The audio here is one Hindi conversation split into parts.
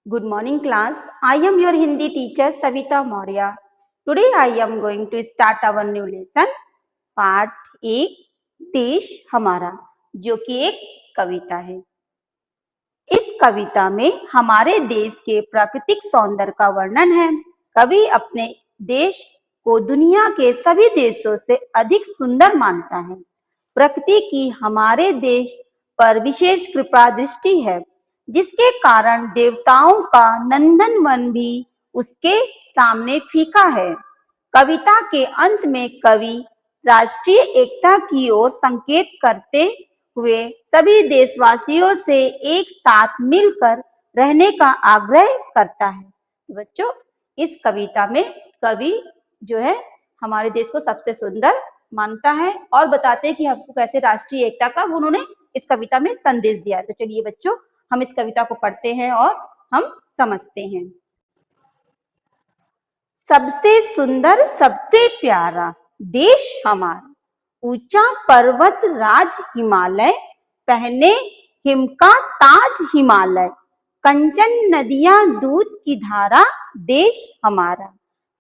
Good morning class. I am your Hindi teacher Savita Maurya. Today I am going to start our new lesson part 1 देश हमारा जो कि एक कविता है। इस कविता में हमारे देश के प्राकृतिक सौंदर्य का वर्णन है। कवि अपने देश को दुनिया के सभी देशों से अधिक सुंदर मानता है। प्रकृति की हमारे देश पर विशेष कृपा दृष्टि है, जिसके कारण देवताओं का नंदन वन भी उसके सामने फीका है। कविता के अंत में कवि राष्ट्रीय एकता की ओर संकेत करते हुए सभी देशवासियों से एक साथ मिलकर रहने का आग्रह करता है। बच्चों, इस कविता में कवि जो है हमारे देश को सबसे सुंदर मानता है और बताते हैं कि हमको कैसे राष्ट्रीय एकता का उन्होंने इस कविता में संदेश दिया है। तो चलिए बच्चों, हम इस कविता को पढ़ते हैं और हम समझते हैं। सबसे सुंदर सबसे प्यारा देश हमारा, ऊंचा पर्वत राज हिमालय, पहने हिम का ताज हिमालय, कंचन नदियां दूध की धारा देश हमारा।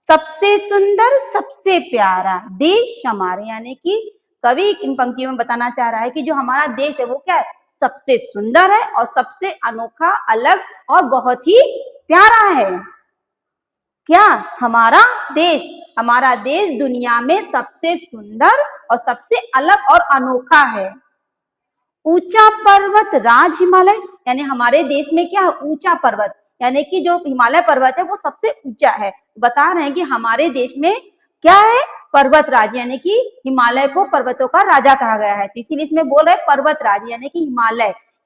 सबसे सुंदर सबसे प्यारा देश हमारे, यानी कि कवि इन पंक्तियों में बताना चाह रहा है कि जो हमारा देश है वो क्या है, सबसे सुंदर है और सबसे अनोखा, अलग और बहुत ही प्यारा है। क्या हमारा देश दुनिया में सबसे सुंदर और सबसे अलग और अनोखा है। ऊंचा पर्वत राज हिमालय, यानी हमारे देश में क्या है, ऊंचा पर्वत, यानी कि जो हिमालय पर्वत है वो सबसे ऊंचा है। बता रहे हैं कि हमारे देश में क्या है, पर्वत राज, यानी कि हिमालय को पर्वतों का राजा कहा गया है, तो इसीलिए इसमें बोल रहे पर्वत राज, यानी कि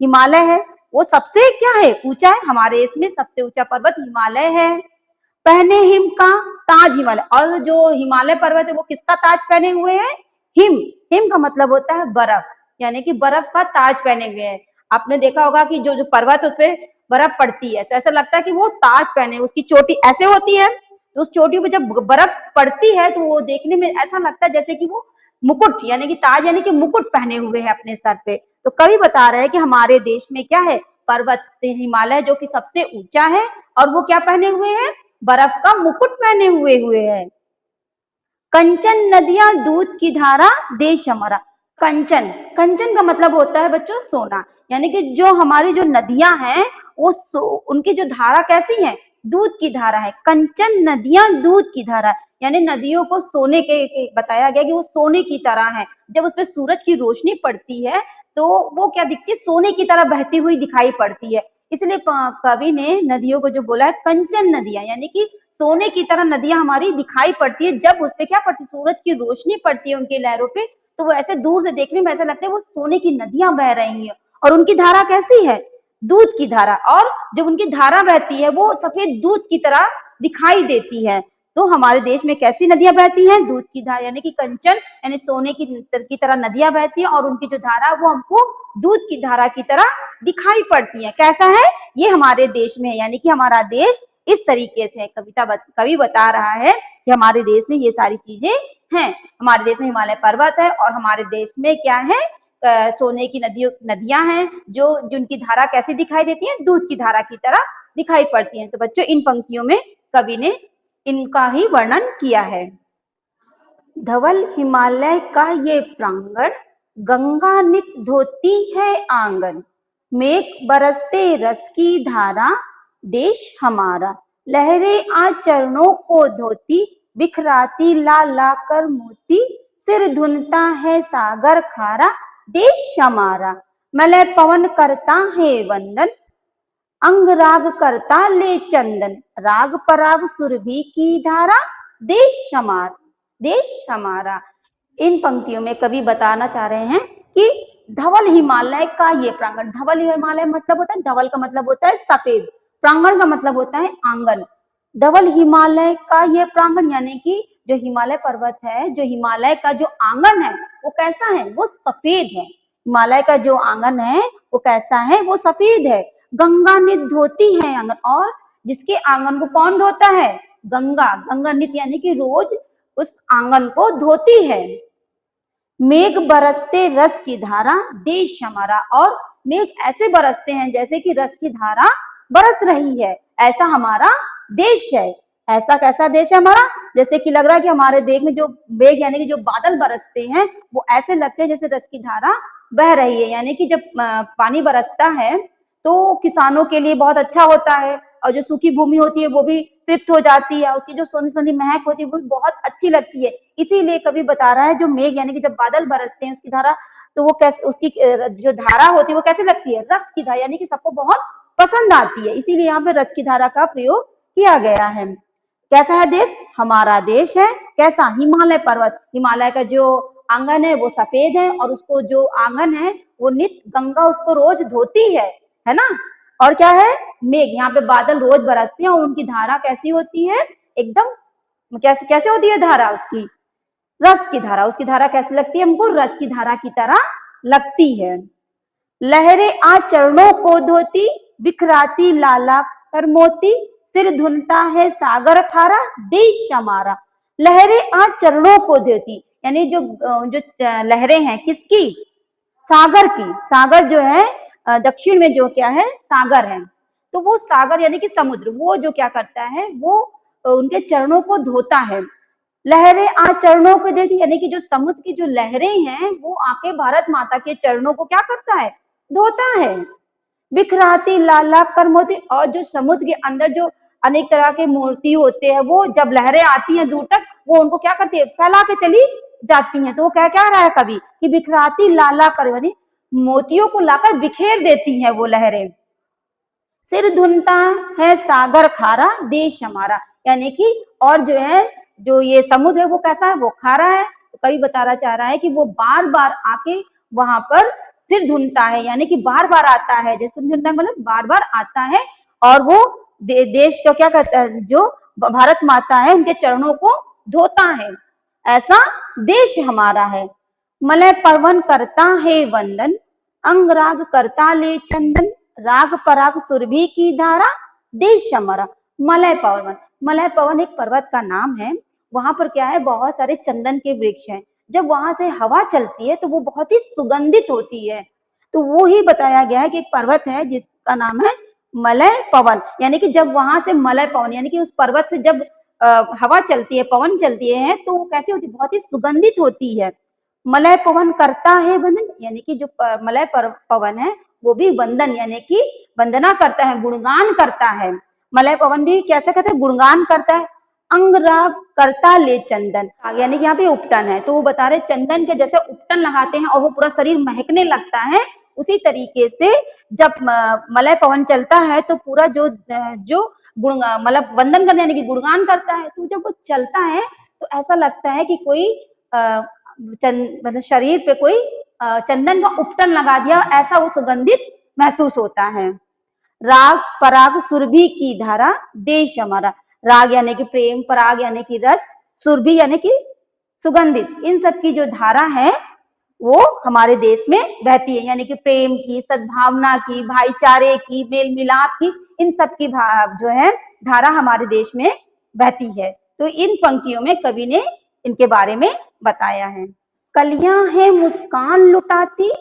हिमालय है वो सबसे क्या है, ऊंचा है। हमारे देश में सबसे ऊंचा पर्वत हिमालय है। पहने हिम का ताज हिमालय, और जो हिमालय पर्वत है वो किसका ताज पहने हुए हैं, हिम का मतलब होता है बर्फ, यानी कि बर्फ का ताज पहने हुए हैं। आपने देखा होगा कि जो पर्वत उस पे बर्फ पड़ती है तो ऐसा लगता है कि वो ताज पहने, उसकी चोटी ऐसे होती है, तो उस चोटी पे जब बर्फ पड़ती है तो वो देखने में ऐसा लगता है जैसे कि वो मुकुट, यानी कि ताज, यानी कि मुकुट पहने हुए हैं अपने सर पे। तो कवि बता रहे हैं कि हमारे देश में क्या है, पर्वत हिमालय जो कि सबसे ऊंचा है और वो क्या पहने हुए हैं, बर्फ का मुकुट पहने हुए है। कंचन नदियां दूध की धारा देश हमारा। कंचन का मतलब होता है बच्चों सोना, यानी कि जो हमारी जो नदियां हैं वो उनकी जो धारा कैसी है, दूध की धारा है। कंचन नदियां दूध की धारा, यानी नदियों को सोने के बताया गया कि वो सोने की तरह है। जब उस पर सूरज की रोशनी पड़ती है तो वो क्या दिखती है, सोने की तरह बहती हुई दिखाई पड़ती है। इसलिए कवि ने नदियों को जो बोला है कंचन नदियां, यानी कि सोने की तरह नदियां हमारी दिखाई पड़ती है। जब उस पे क्या पड़ती है, सूरज की रोशनी पड़ती है उनकी लहरों पे, तो वो ऐसे दूर से देखने में ऐसा लगता है वो सोने की नदियां बह रही हैं। और उनकी धारा कैसी है, दूध की धारा, और जब उनकी धारा बहती है वो सफेद दूध की तरह दिखाई देती है। तो हमारे देश में कैसी नदियां बहती हैं, दूध की धारा, यानी कि कंचन यानी सोने की तरह नदियां बहती है और उनकी जो धारा वो हमको दूध की धारा की तरह दिखाई पड़ती है। कैसा है ये हमारे देश में है, यानी कि हमारा देश इस तरीके से कवि बता रहा है कि हमारे देश में ये सारी चीजें हैं। हमारे देश में हिमालय पर्वत है और हमारे देश में क्या है, सोने की नदियां हैं जो जिनकी धारा कैसी दिखाई देती है, दूध की धारा की तरह दिखाई पड़ती है। तो बच्चों, इन पंक्तियों में कवि ने इनका ही वर्णन किया है। धवल हिमालय का ये प्रांगण, गंगा नित धोती है आंगन, मेघ बरसते रस की धारा देश हमारा, लहरें आ चरणों को धोती, बिखराती ला ला कर मोती, सिर धुनता है सागर खारा देश हमारा, मलय पवन करता है वंदन, अंग राग करता ले चंदन, राग पराग सुरभि की धारा देश हमारा। इन पंक्तियों में कवि बताना चाह रहे हैं कि धवल हिमालय का ये प्रांगण, धवल हिमालय मतलब होता है, धवल का मतलब होता है सफेद, प्रांगण का मतलब होता है आंगन। धवल हिमालय का ये प्रांगण, यानी कि जो हिमालय पर्वत है, जो हिमालय का जो आंगन है वो कैसा है, वो सफेद है। हिमालय का जो आंगन है वो कैसा है, वो सफेद है। गंगा नित धोती है आंगन, और जिसके आंगन को कौन धोता है, गंगा नित यानी कि रोज उस आंगन को धोती है। मेघ बरसते रस की धारा देश हमारा, और मेघ ऐसे बरसते हैं जैसे कि रस की धारा बरस रही है। ऐसा हमारा देश है। ऐसा कैसा देश है हमारा, जैसे कि लग रहा है कि हमारे देश में जो मेघ यानी कि जो बादल बरसते हैं वो ऐसे लगते हैं जैसे रस की धारा बह रही है। यानी कि जब पानी बरसता है तो किसानों के लिए बहुत अच्छा होता है, और जो सूखी भूमि होती है वो भी तृप्त हो जाती है, उसकी जो सोंधी सोंधी महक होती है वो भी बहुत अच्छी लगती है। इसीलिए कवि बता रहा है जो मेघ यानी कि जब बादल बरसते हैं उसकी धारा, तो वो कैसे, उसकी जो धारा होती है वो कैसे लगती है, रस की धारा, यानी कि सबको बहुत पसंद आती है। इसीलिए यहाँ पे रस की धारा का प्रयोग किया गया है। कैसा है देश, हमारा देश है कैसा, हिमालय पर्वत। हिमालय का जो आंगन है वो सफेद है, और उसको जो आंगन है वो नित्य गंगा उसको रोज धोती है ना। और क्या है, मेघ, यहाँ पे बादल रोज बरसते हैं और उनकी धारा कैसी होती है, एकदम कैसे कैसे होती है धारा उसकी, रस की धारा। उसकी धारा कैसी लगती है हमको, रस की धारा की तरह लगती है। लहरें आ चरणों को धोती, बिखराती लाला कर मोती, सिर धुनता है सागर खारा, देश हमारा। लहरें आ चरणों को धोती, यानी जो लहरें हैं किसकी, सागर की। सागर जो है दक्षिण में जो क्या है सागर है, तो वो सागर यानी कि समुद्र, वो जो क्या करता है वो उनके चरणों को धोता है। लहरें आ चरणों को देती, यानी कि जो समुद्र की जो लहरें हैं वो आके भारत माता के चरणों को क्या करता है, धोता है। बिखराती लाल लाल कर मोती, और जो समुद्र के अंदर जो अनेक तरह के मोती होते हैं वो जब लहरें आती हैं दूर तक, वो उनको क्या करती है, फैला के चली जाती हैं। तो वो क्या कह रहा है कभी कि बिखराती लाल लाल कर, यानी मोतियों को लाकर बिखेर देती हैं वो लहरें। सिर धुनता है सागर खारा, देश हमारा, यानी कि और जो है जो ये समुद्र है वो कैसा है, वो खारा है। तो कवि बताना चाह रहा है कि वो बार बार आके वहां पर सिर धुनता है, यानी कि बार बार आता है, जैसे धुनता मतलब बार बार आता है, और वो देश का क्या कहता है, जो भारत माता है उनके चरणों को धोता है। ऐसा देश हमारा है। मलय पर्वन करता है वंदन, अंग राग करता ले चंदन, राग पराग सुरभि की धारा, देश हमारा। मलय पवन, मलय पवन एक पर्वत का नाम है। वहां पर क्या है, बहुत सारे चंदन के वृक्ष हैं। जब वहां से हवा चलती है तो वो बहुत ही सुगंधित होती है। तो वो ही बताया गया है कि एक पर्वत है जिसका नाम है मलय पवन, यानी कि जब वहां से मलय पवन, यानी कि उस पर्वत से जब हवा चलती है, पवन चलती है, तो वो कैसी होती है, बहुत ही सुगंधित होती है। मलय पवन करता है वंदन, यानी कि जो मलय पवन है वो भी वंदन यानी कि वंदना करता है, गुणगान करता है। मलय पवन भी कैसे कहते हैं, गुणगान करता है। अंग राग करता ले चंदन, यानी कि यहाँ पे उपटन है, तो वो बता रहे चंदन के जैसे उपटन लगाते हैं और वो पूरा शरीर महकने लगता है, उसी तरीके से जब मलय पवन चलता है तो पूरा जो जो गुण मतलब वंदन करने यानी कि गुणगान करता है। तो जब वो चलता है तो ऐसा लगता है कि कोई मतलब शरीर पे कोई चंदन का उपटन लगा दिया, ऐसा वो सुगंधित महसूस होता है। राग पराग सुरभि की धारा, देश हमारा। राग यानी कि प्रेम, पराग यानी कि रस, सुरभि यानी कि सुगंधित, इन सब की जो धारा है वो हमारे देश में बहती है, यानी कि प्रेम की, सद्भावना की, भाईचारे की, मेल मिलाप की, इन सब की जो है धारा हमारे देश में बहती है। तो इन पंक्तियों में कवि ने इनके बारे में बताया है। कलियां हैं मुस्कान लुटाती,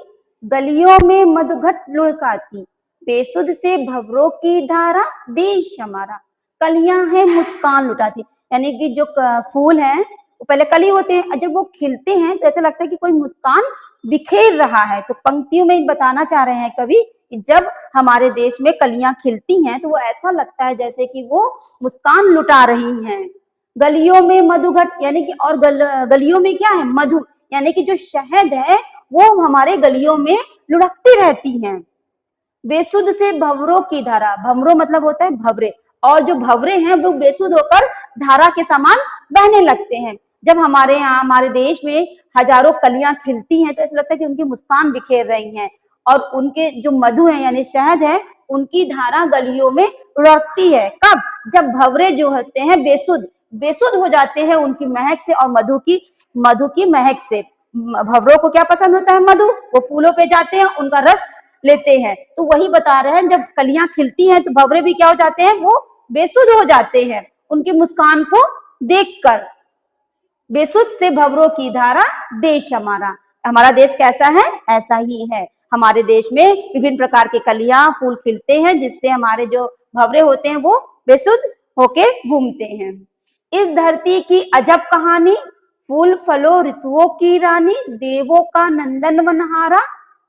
गलियों में मधुघट लुढ़काती, बेसुध से भंवरों की धारा, देश हमारा। कलियां हैं मुस्कान लुटाती, यानी कि जो फूल हैं वो पहले कली होते हैं और जब वो खिलते हैं तो ऐसा लगता है कि कोई मुस्कान बिखेर रहा है। तो पंक्तियों में बताना चाह रहे हैं कवि कि जब हमारे देश में कलियां खिलती हैं तो वो ऐसा लगता है जैसे कि वो मुस्कान लुटा रही हैं। गलियों में मधुघट, यानी कि और गलियों में क्या है, मधु, यानी कि जो शहद है वो हमारे गलियों में लुढ़कती रहती हैं। बेसुध से भंवरों की धारा, भंवरों मतलब होता है भंवरे, और जो भंवरे हैं वो बेसुध होकर धारा के समान बहने लगते हैं। जब हमारे यहाँ हमारे देश में हजारों कलियां खिलती हैं तो ऐसा लगता है कि उनकी मुस्कान बिखेर रही हैं, और उनके जो मधु है यानी शहद है उनकी धारा गलियों में लुढ़कती है। कब, जब भंवरे जो होते हैं बेसुध हो जाते हैं उनकी महक से और मधु की महक से। भंवरों को क्या पसंद होता है, मधु, वो फूलों पे जाते हैं उनका रस लेते हैं। तो वही बता रहे हैं जब कलियां खिलती हैं तो भंवरे भी क्या हो जाते हैं, वो बेसुध हो जाते हैं उनकी मुस्कान को देखकर। बेसुध से भंवरों की धारा, देश हमारा। हमारा देश कैसा है, ऐसा ही है। हमारे देश में विभिन्न प्रकार के कलियां फूल खिलते हैं, जिससे हमारे जो भंवरे होते हैं वो बेसुध होके घूमते हैं। इस धरती की अजब कहानी, फूल फलों ऋतुओं की रानी, देवों का नंदन वनहारा,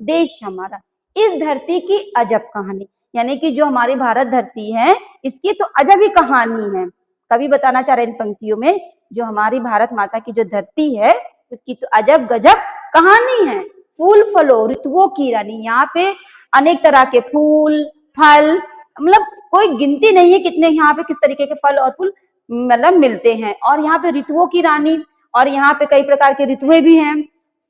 देश हमारा। इस धरती की अजब कहानी यानी कि जो हमारी भारत धरती है, इसकी तो अजब ही कहानी है। कवि बताना चाह रहे हैं इन पंक्तियों में, जो हमारी भारत माता की जो धरती है, उसकी तो अजब गजब कहानी है। फूल फलों ऋतुओं की रानी, यहाँ पे अनेक तरह के फूल फल, मतलब कोई गिनती नहीं है कितने यहाँ पे किस तरीके के फल और फूल मतलब मिलते हैं। और यहाँ पे ऋतुओं की रानी, और यहाँ पे कई प्रकार के ऋतुएं भी हैं,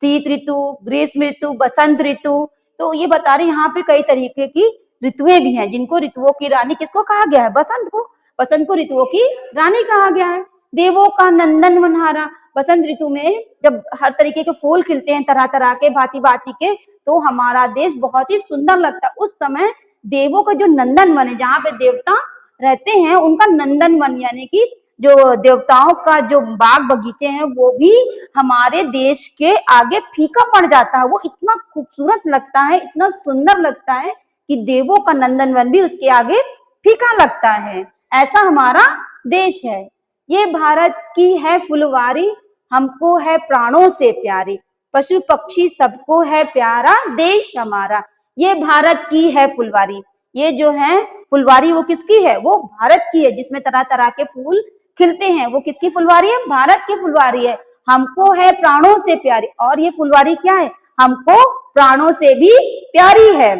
शीत ऋतु, ग्रीष्म ऋतु, बसंत ऋतु। तो ये बता रहे यहाँ पे कई तरीके की ऋतुएं भी हैं, जिनको ऋतुओं की रानी किसको कहा गया है? बसंत को। बसंत को ऋतुओं की रानी कहा गया है। देवों का नंदन वनहारा, बसंत ऋतु में जब हर तरीके के फूल खिलते हैं, तरह तरह के भांति भांति के, तो हमारा देश बहुत ही सुंदर लगता है। उस समय देवों का जो नंदन वन है, जहाँ पे देवता रहते हैं, उनका नंदन वन यानी कि जो देवताओं का जो बाग बगीचे हैं, वो भी हमारे देश के आगे फीका पड़ जाता है। वो इतना खूबसूरत लगता है, इतना सुंदर लगता है कि देवों का नंदन वन भी उसके आगे फीका लगता है। ऐसा हमारा देश है। ये भारत की है फुलवारी, हमको है प्राणों से प्यारी, पशु पक्षी सबको है प्यारा, देश हमारा। ये भारत की है फुलवारी। ये जो है फुलवारी वो किसकी है? वो भारत की है, जिसमें तरह तरह के फूल खिलते हैं। वो किसकी फुलवारी है? भारत की फुलवारी है। हमको है प्राणों से प्यारी, और ये फुलवारी क्या है? हमको प्राणों से भी प्यारी है।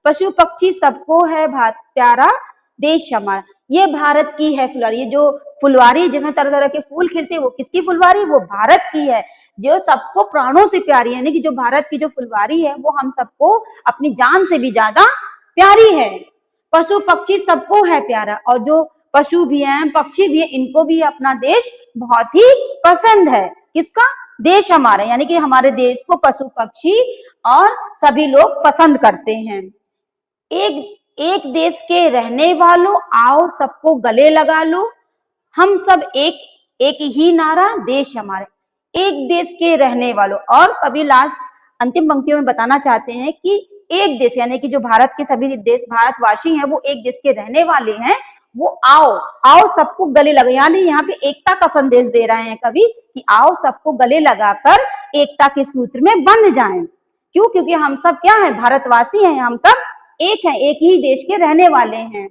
पशु पक्षी सबको है प्यारा, देश हमारा। ये भारत की है फुलवारी। ये जो फुलवारी जिसमें तरह तरह के फूल खिलते हैं, वो किसकी फुलवारी? वो भारत की है, जो सबको प्राणों से प्यारी है। यानी कि जो भारत की जो फुलवारी है, वो हम सबको अपनी जान से भी ज्यादा प्यारी है। पशु पक्षी सबको है प्यारा, और जो पशु भी हैं, पक्षी भी हैं, इनको भी अपना देश बहुत ही पसंद है। किसका? देश हमारा। यानी कि हमारे देश को पशु पक्षी और सभी लोग पसंद करते हैं। एक देश के रहने वालों, आओ सबको गले लगा लो, हम सब एक ही नारा, देश हमारे। एक देश के रहने वालों, और कभी लास्ट अंतिम पंक्तियों में बताना चाहते हैं कि एक देश यानी कि जो भारत के सभी देश भारतवासी हैं, वो एक देश के रहने वाले हैं। वो आओ सबको गले लगा, यानी यहाँ पे एकता का संदेश दे रहे हैं कवि कि आओ सबको गले लगाकर एकता के सूत्र में बंध जाएं। क्यों? क्योंकि हम सब क्या है? भारतवासी हैं, हम सब एक हैं, एक ही देश के रहने वाले हैं।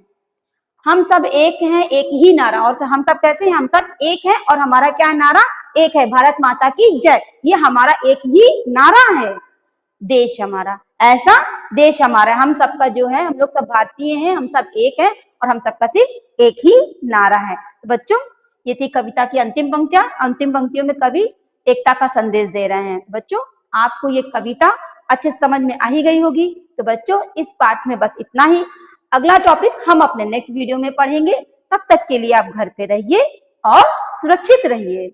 हम सब एक हैं, एक ही नारा। और हम सब कैसे हैं? हम सब एक हैं, और हमारा क्या नारा? एक है, भारत माता की जय। ये हमारा एक ही नारा है, देश हमारा। ऐसा देश हमारा, हम सबका जो है, हम लोग सब भारतीय हैं, हम सब एक हैं, और हम सबका सिर्फ एक ही नारा है। तो बच्चों, ये थी कविता की अंतिम पंक्तियां। अंतिम पंक्तियों में कवि एकता का संदेश दे रहे हैं। बच्चों, आपको ये कविता अच्छे समझ में आ ही गई होगी। तो बच्चों, इस पाठ में बस इतना ही। अगला टॉपिक हम अपने नेक्स्ट वीडियो में पढ़ेंगे। तब तक के लिए आप घर पे रहिए और सुरक्षित रहिए।